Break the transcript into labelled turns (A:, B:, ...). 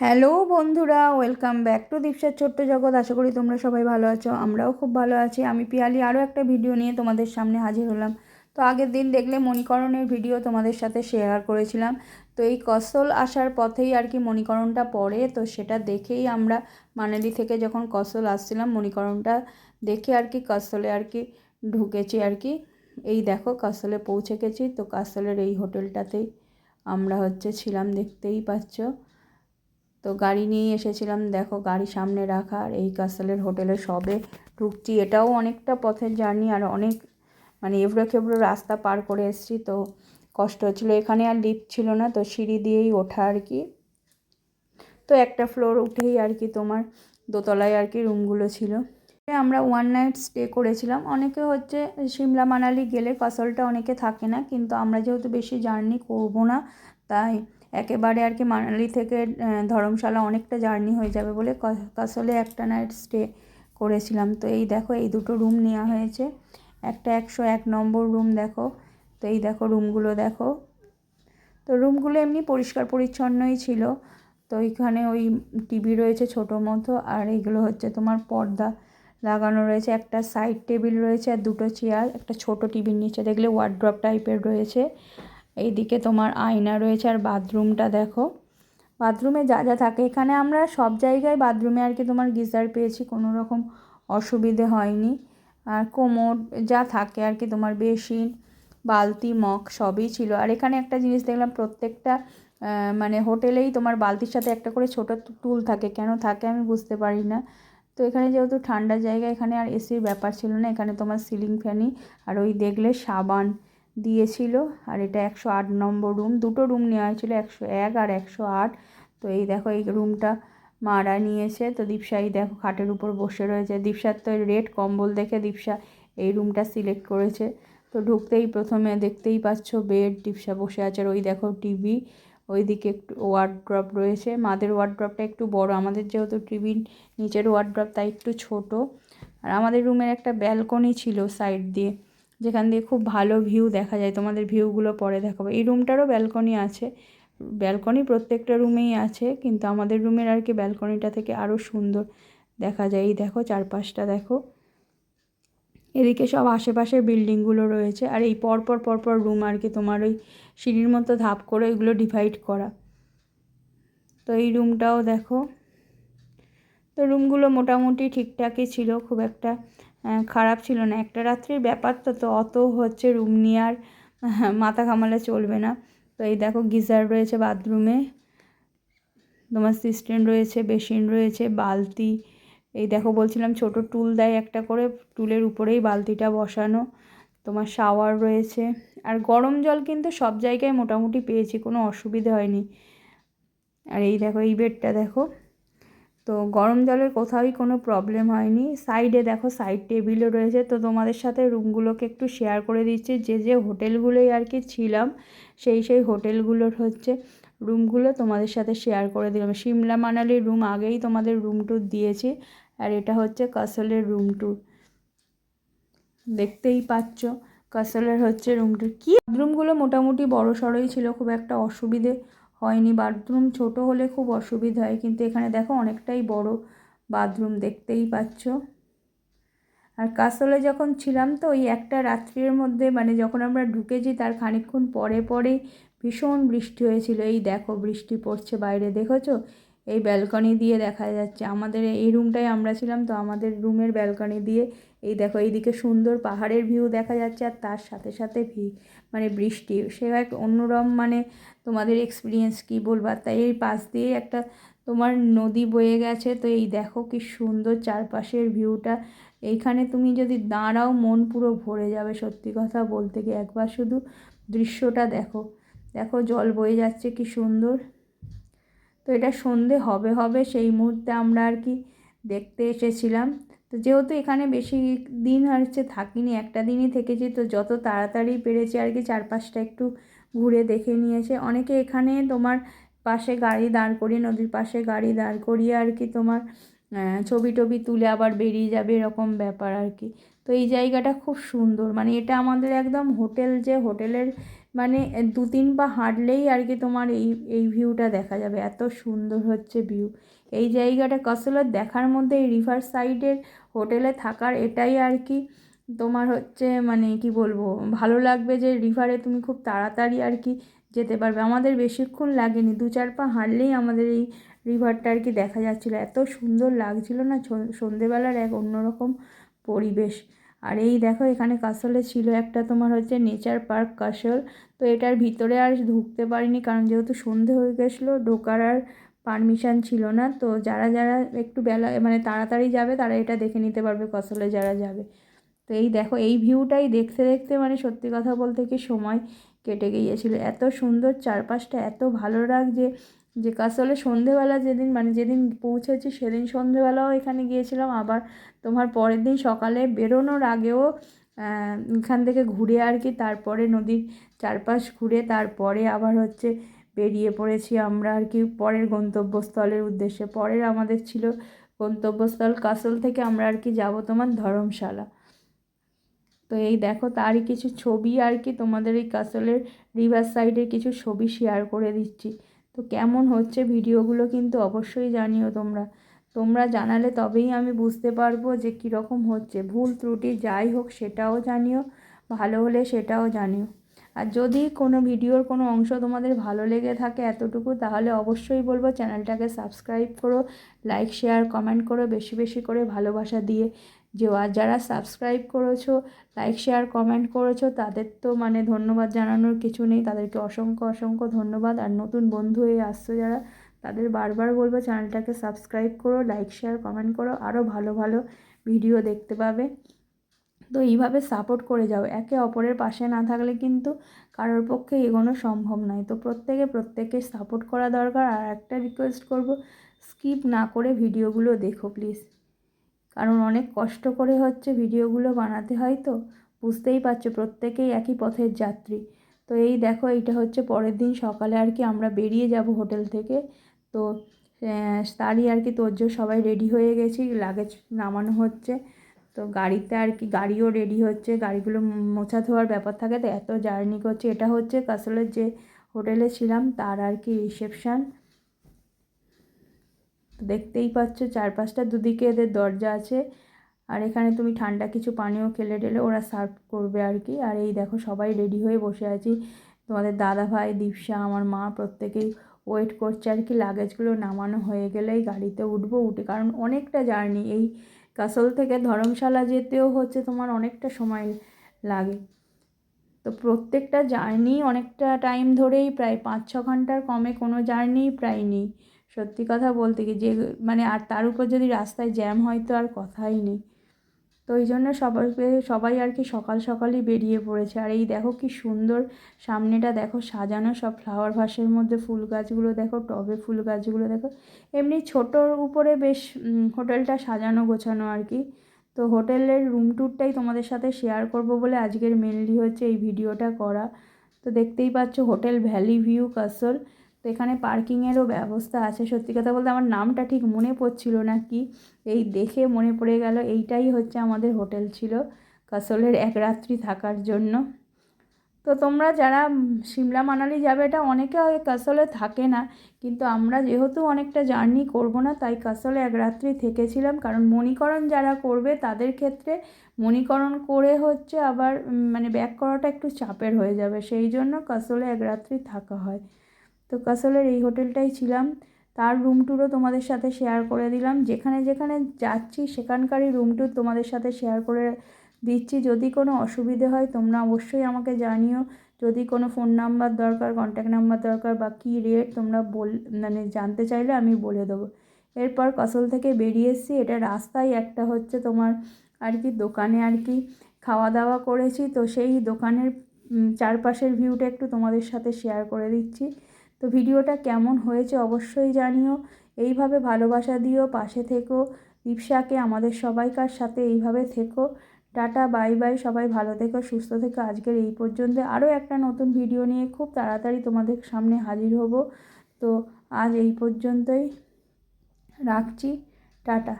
A: Hello বন্ধুরা, welcome back to দীপসার ছোট্ট জগৎ। আশা করি তোমরা সবাই ভালো আছো, আমরাও খুব ভালো আছি। আমি পিয়ালি আরও একটা ভিডিও নিয়ে তোমাদের সামনে হাজির হলাম। তো আগের দিন দেখলে মণিকরণের ভিডিও তোমাদের সাথে শেয়ার করেছিলাম। তো এই কসল আসার পথেই আর কি মণিকরণটা পড়ে, তো সেটা দেখেই আমরা মানালি থেকে যখন কসল আসছিলাম মণিকরণটা দেখে আর কি কসলে আর কি ঢুকেছি আর কি। এই দেখো কসলে পৌঁছে গেছি। তো কসলের এই হোটেলটাতেই আমরা ছিলাম, দেখতেই পাচ্ছ। তো গাড়ি নিয়ে এসেছিলাম, দেখো গাড়ি সামনে রাখা। আর এই কাসলের হোটেলে সবে ঢুকছি। এটাও অনেকটা পথের জার্নি, আর অনেক এবড়ো খেবড়ো রাস্তা পার করে এসেছি। তো কষ্ট হচ্ছিলো। এখানে আর লিফট ছিল না, তো সিঁড়ি দিয়েই ওঠা আর কি। তো একটা ফ্লোর উঠেই আর কি তোমার দোতলায় আর কি রুমগুলো ছিল। আমরা ওয়ান নাইট স্টে করেছিলাম। অনেকে সিমলা মানালি গেলে কাসলটা অনেকে থাকে না, কিন্তু আমরা যেহেতু বেশি জার্নি করব না, তাই একেবারে আর কি মানালি থেকে ধর্মশালা অনেকটা জার্নি হয়ে যাবে বলে কাসলে একটা নাইট স্টে করেছিলাম। তো এই দেখো এই দুটো রুম নেওয়া হয়েছে। একটা 101 নম্বর রুম দেখো। তো এই দেখো রুমগুলো দেখো। তো রুমগুলো এমনি পরিষ্কার পরিচ্ছন্নই ছিল। তো এখানে ওই টিভি রয়েছে ছোটো মতো, আর এইগুলো তোমার পর্দা লাগানো রয়েছে। একটা সাইড টেবিল রয়েছে আর দুটো চেয়ার। একটা ছোট টিভির নিচে দেখলে ওয়ার্ড্রপ টাইপের রয়েছে। এইদিকে তোমার আয়না রয়েছে। আর বাথরুমটা দেখো। বাথরুমে যা যা থাকে এখানে আমরা সব জায়গায় বাথরুমে আর কি তোমার গিজার পেয়েছি, কোনো রকম অসুবিধে হয়নি। আর কোমোড যা থাকে আর কি তোমার বেসিন, বালতি, মগ সবই ছিল। আর এখানে একটা জিনিস দেখলাম, প্রত্যেকটা হোটেলেই তোমার বালতির সাথে একটা করে ছোটো টুল থাকে। কেন থাকে আমি বুঝতে পারি না। তো এখানে যেহেতু ঠান্ডা জায়গা, এখানে আর এসির ব্যাপার ছিল না। এখানে তোমার সিলিং ফ্যানই, আর ওই দেখলে সাবান দিয়েছিল। আর এটা 108 নম্বর রুম। দুটো রুম নেওয়া হয়েছিল, 101 আর 108। তো এই দেখো এই রুমটা মারা নিয়েছে। তো দীপসাই দেখো খাটের উপর বসে রয়েছে। দীপসার তো রেড কম্বল দেখে দীপসা এই রুমটা সিলেক্ট করেছে। তো ঢুকতেই প্রথমে দেখতেই পাচ্ছ বেড, দীপসা বসে আছে। আর ওই দেখো টিভি, ওইদিকে একটু ওয়ার্ড্রপ রয়েছে। মাদের ওয়ার্ড্রপটা একটু বড়, আমাদের যেহেতু টিভির নিচের ওয়ার্ড্রপ তাই একটু ছোট। আর আমাদের রুমের একটা ব্যালকনি ছিল সাইড দিয়ে, যেখান দিয়ে খুব ভালো ভিউ দেখা যায়। তোমাদের ভিউগুলো পরে দেখাবো। এই রুমটারও ব্যালকনি আছে। ব্যালকনি প্রত্যেকটা রুমেই আছে, কিন্তু আমাদের রুমের আর কি ব্যালকনিটা থেকে আরও সুন্দর দেখা যায়। এই দেখো চারপাশটা দেখো। এদিকে সব আশেপাশে বিল্ডিংগুলো রয়েছে। আর এই পরপর পরপর রুম আর কি তোমার ওই সিঁড়ির মতো ধাপ করে ওইগুলো ডিভাইড করা। তো এই রুমটাও দেখো। তো রুমগুলো মোটামুটি ঠিকঠাকই ছিল, খুব একটা খারাপ ছিল না। একটা রাত্রির ব্যাপার তো তো অত রুম নিয়ে আর মাথা ঘামালে চলবে না। তো এই দেখো গিজার রয়েছে বাথরুমে, তোমার সিস্টেম রয়েছে, বেসিন রয়েছে, বালতি। এই দেখো বলছিলাম ছোট টুল দেয় একটা করে, টুলের উপরেই বালতিটা বসানো। তোমার শাওয়ার রয়েছে। আর গরম জল কিন্তু সব জায়গায় মোটামুটি পেয়েছি, কোনো অসুবিধা হয়নি। আর এই দেখো এই বেডটা দেখো। তো গরম জলের কোথাওই কোনো প্রবলেম হয়নি। সাইডে দেখো সাইড টেবিলও রয়েছে। তো তোমাদের সাথে রুমগুলোকে একটু শেয়ার করে দিচ্ছি, যে যে হোটেলগুলোই আর কি ছিলাম সেই হোটেলগুলোর রুমগুলো তোমাদের সাথে শেয়ার করে দিলাম। সিমলা মানালির রুম আগেই তোমাদের রুম ট্যুর দিয়েছি, আর এটা কাসলের রুম ট্যুর। দেখতেই পাচ্ছ কাসলের রুম ট্যুর। কি বাথরুমগুলো মোটামুটি বড় সড়োই ছিল, খুব একটা অসুবিধে হয়নি। বাথরুম ছোট হলে খুব অসুবিধা হয়, কিন্তু এখানে দেখো অনেকটাই বড় বাথরুম, দেখতেই পাচ্ছ। আর কাসলে যখন ছিলাম তো ওই একটা রাত্রির মধ্যে যখন আমরা ঢুকেছি তার খানিকক্ষণ পরে পরেই ভীষণ বৃষ্টি হয়েছিল। এই দেখো বৃষ্টি পড়ছে বাইরে, দেখেছো? এই ব্যালকনি দিয়ে দেখা যাচ্ছে। আমাদের এই রুমটায় আমরা ছিলাম, তো আমাদের রুমের ব্যালকনি দিয়ে এই দেখো এইদিকে সুন্দর পাহাড়ের ভিউ দেখা যাচ্ছে, আর তার সাথে সাথে বৃষ্টি। সে এক অন্যরকম তোমাদের এক্সপিরিয়েন্স কী বলবার। তাই এই পাশ দিয়ে একটা তোমার নদী বয়ে গেছে। তো এই দেখো কি সুন্দর চারপাশের ভিউটা। এইখানে তুমি যদি দাঁড়াও মন পুরো ভরে যাবে, সত্যি কথা বলতে গিয়ে। একবার শুধু দৃশ্যটা দেখো, দেখো জল বয়ে যাচ্ছে কি সুন্দর। তো এটা সন্ধে হবে হবে সেই মুহূর্তে আমরা আর কি দেখতে এসেছিলাম। তো যেহেতু এখানে বেশি দিন থাকিনি, একটা দিনই থেকেছি, তো যত তাড়াতাড়ি পেরেছি আর কি চারপাশটা একটু ঘুরে দেখে নিয়েছে। অনেকে এখানে তোমার পাশে গাড়ি দাঁড় করিয়ে, নদীর পাশে গাড়ি দাঁড় করিয়ে আর কি তোমার ছবি টবি তুলে আবার বেরিয়ে যাবে, এরকম ব্যাপার আর কি। তো এই জায়গাটা খুব সুন্দর, মানে এটা আমাদের একদম হোটেল, যে হোটেলের মানে 2-3 পা হাঁটলেই আর কি তোমার এই ভিউটা দেখা যাবে, এত সুন্দর হচ্ছে ভিউ। এই জায়গাটা কাসলের দেখার মধ্যে এই রিভার সাইডের হোটেলে থাকার এটাই আর কি তোমার হচ্ছে মানে কি বলবো, ভালো লাগবে যে রিভারে তুমি খুব তাড়াতাড়ি আর কি যেতে পারবে। আমাদের বেশিক্ষণ লাগেনি, 2-4 পা হাঁটলেই আমাদের এই রিভারটা আর কি দেখা যাচ্ছিলো, এত সুন্দর লাগছিলো না, সন্ধেবেলার এক অন্যরকম পরিবেশ। আর এই দেখো এখানে কাসলে ছিল একটা তোমার হচ্ছে নেচার পার্ক কাসল। তো এটার ভিতরে আর ঢুকতে পারিনি, কারণ যেহেতু সন্ধে হয়ে গেছিলো, ঢোকার আর পারমিশন ছিল না। তো যারা যারা একটু বেলা মানে তাড়াতাড়ি যাবে তারা এটা দেখে নিতে পারবে, কাসলে যারা যাবে। তো এই দেখো এই ভিউটাই দেখতে দেখতে মানে সত্যি কথা বলতে কি সময় কেটে গিয়েছিলো, এত সুন্দর চারপাশটা, এত ভালো লাগছে যে কাসলে সন্ধেবেলা যেদিন মানে যেদিন পৌঁছেছি সেদিন সন্ধেবেলাও এখানে গিয়েছিলাম, আবার তোমার পরের দিন সকালে বেরোনোর আগেও এখান থেকে ঘুরে আর কি তারপরে নদীর চারপাশ ঘুরে তারপরে আবার হচ্ছে বেরিয়ে পড়েছি আমরা আর কি পরের গন্তব্যস্থলের উদ্দেশ্যে। পরের আমাদের ছিল গন্তব্যস্থল কাসল থেকে আমরা আর কি যাব তোমার ধর্মশালা। তো এই দেখো তারই কিছু ছবি আর কি তোমাদের এই কাসলের রিভার সাইডের কিছু ছবি শেয়ার করে দিচ্ছি। তো কেমন হচ্ছে ভিডিওগুলো কিন্তু অবশ্যই জানিও তোমরা জানালে তবেই আমি বুঝতে পারবো যে কীরকম হচ্ছে। ভুল ত্রুটি যাই হোক সেটাও জানিও, ভালো হলে সেটাও জানিও। আর যদি কোনো ভিডিওর কোনো অংশ তোমাদের ভালো লেগে থাকে এতটুকু, তাহলে অবশ্যই বলবো চ্যানেলটাকে সাবস্ক্রাইব করো, লাইক শেয়ার কমেন্ট করো, বেশি বেশি করে ভালোবাসা দিয়ে যে আর যারা সাবস্ক্রাইব করেছো, লাইক শেয়ার কমেন্ট করেছো, তাদের তো মানে ধন্যবাদ জানানোর কিছু নেই, তাদেরকে অসংখ্য অসংখ্য ধন্যবাদ। আর নতুন বন্ধু হয়ে আসছো যারা, তাদের বারবার বলবো চ্যানেলটাকে সাবস্ক্রাইব করো, লাইক শেয়ার কমেন্ট করো, আরও ভালো ভালো ভিডিও দেখতে পাবে। তো এইভাবে সাপোর্ট করে যাও, একে অপরের পাশে না থাকলে কিন্তু কারোর পক্ষে এগোনো সম্ভব নয়। তো প্রত্যেকে সাপোর্ট করা দরকার। আর একটা রিকোয়েস্ট করব, স্কিপ না করে ভিডিওগুলো দেখো প্লিজ, কারণ অনেক কষ্ট করে হচ্ছে ভিডিওগুলো বানাতে হয়। তো বুঝতেই পারছো প্রত্যেকেই একই পথের যাত্রী। তো এই দেখো এইটা হচ্ছে পরের দিন সকালে আর কি আমরা বেরিয়ে যাব হোটেল থেকে। তো তারই আর কি তোরজোর সবাই রেডি হয়ে গেছি, লাগেজ নামানো হচ্ছে। তো গাড়িতে আর কি গাড়িও রেডি হচ্ছে, গাড়িগুলো মোছা ধোয়ার ব্যাপার থাকে, তো এত জার্নি করছে। এটা হচ্ছে কাসলের যে হোটেলে ছিলাম তার আর কি রিসেপশান। দেখতেই পাচ্ছ চারপাশটা দুদিকে এদের দরজা আছে, আর এখানে তুমি ঠান্ডা কিছু পানীয় খেলে টেলে ওরা সার্ভ করবে আর কি। আর এই দেখো সবাই রেডি হয়ে বসে আছি, তোমাদের দাদা ভাই, দীপশা, আমার মা প্রত্যেকেই ওয়েট করছে আর কি। লাগেজগুলো নামানো হয়ে গেলেই গাড়িতে উঠে, কারণ অনেকটা জার্নি, এই কাসল থেকে ধর্মশালা যেতেও হচ্ছে তোমার অনেকটা সময় লাগে। তো প্রত্যেকটা জার্নি অনেকটা টাইম ধরেই, প্রায় 5-6 ঘন্টার কমে কোনো জার্নি প্রায় নেই, সত্যি কথা বলতে কি যে মানে। আর তার উপর যদি রাস্তায় জ্যাম হয় তো আর কথাই নেই। তো এই জন্য সবাই আর কি সকাল সকালই বেরিয়ে পড়েছে। আর এই দেখো কি সুন্দর সামনেটা দেখো সাজানো, সব ফ্লাওয়ার ভাসের মধ্যে ফুল গাছগুলো দেখো, টবে ফুল গাছগুলো দেখো, এমনি ছোটোর উপরে বেশ হোটেলটা সাজানো গোছানো আর কি। তো হোটেলের রুম ট্যুরটাই তোমাদের সাথে শেয়ার করব বলে আজকের মেনলি হচ্ছে এই ভিডিওটা করা। তো দেখতেই পাচ্ছ হোটেল ভ্যালি ভিউ কাসল। তো এখানে পার্কিংয়েরও ব্যবস্থা আছে। সত্যি কথা বলতে আমার নামটা ঠিক মনে পড়ছিল না কি, এই দেখে মনে পড়ে গেল এইটাই হচ্ছে আমাদের হোটেল ছিল কাসলের এক রাত্রি থাকার জন্য। তো তোমরা যারা সিমলা মানালি যাবে, এটা অনেকে কাসলে থাকে না, কিন্তু আমরা যেহেতু অনেকটা জার্নি করব না, তাই কাসলে এক রাত্রি থেকেছিলাম। কারণ মণিকরণ যারা করবে তাদের ক্ষেত্রে মণিকরণ করে হচ্ছে আবার মানে ব্যাক করাটা একটু চাপের হয়ে যাবে, সেই জন্য কাসলে এক রাত্রি থাকা হয়। তো কাসলের এই হোটেলটাই ছিলাম, তার রুম ট্যুরও তোমাদের সাথে শেয়ার করে দিলাম। যেখানে যেখানে যাচ্ছি সেখানকারই রুম ট্যুর তোমাদের সাথে শেয়ার করে দিচ্ছি। যদি কোনো অসুবিধে হয় তোমরা অবশ্যই আমাকে জানিও, যদি কোনো ফোন নাম্বার দরকার, কন্ট্যাক্ট নাম্বার দরকার বা কী রেট তোমরা মানে জানতে চাইলে আমি বলে দেবো। এরপর কাসল থেকে বেরিয়ে এসেছি, এটা রাস্তায় একটা হচ্ছে তোমার আর কি দোকানে আর কি খাওয়া দাওয়া করেছি। তো সেই দোকানের চারপাশের ভিউটা একটু তোমাদের সাথে শেয়ার করে দিচ্ছি। তো ভিডিওটা কেমন হয়েছে অবশ্যই জানিও, এইভাবে ভালোবাসা দিও, পাশে থেকো, দীপশাকে, আমাদের সবাইকার সাথে এইভাবে থেকো। টাটা, বাই বাই, সবাই ভালো থেকো, সুস্থ থেকো। আজকের এই পর্যন্ত, আরও একটা নতুন ভিডিও নিয়ে খুব তাড়াতাড়ি তোমাদের সামনে হাজির হব। তো আজ এই পর্যন্তই রাখছি, টাটা।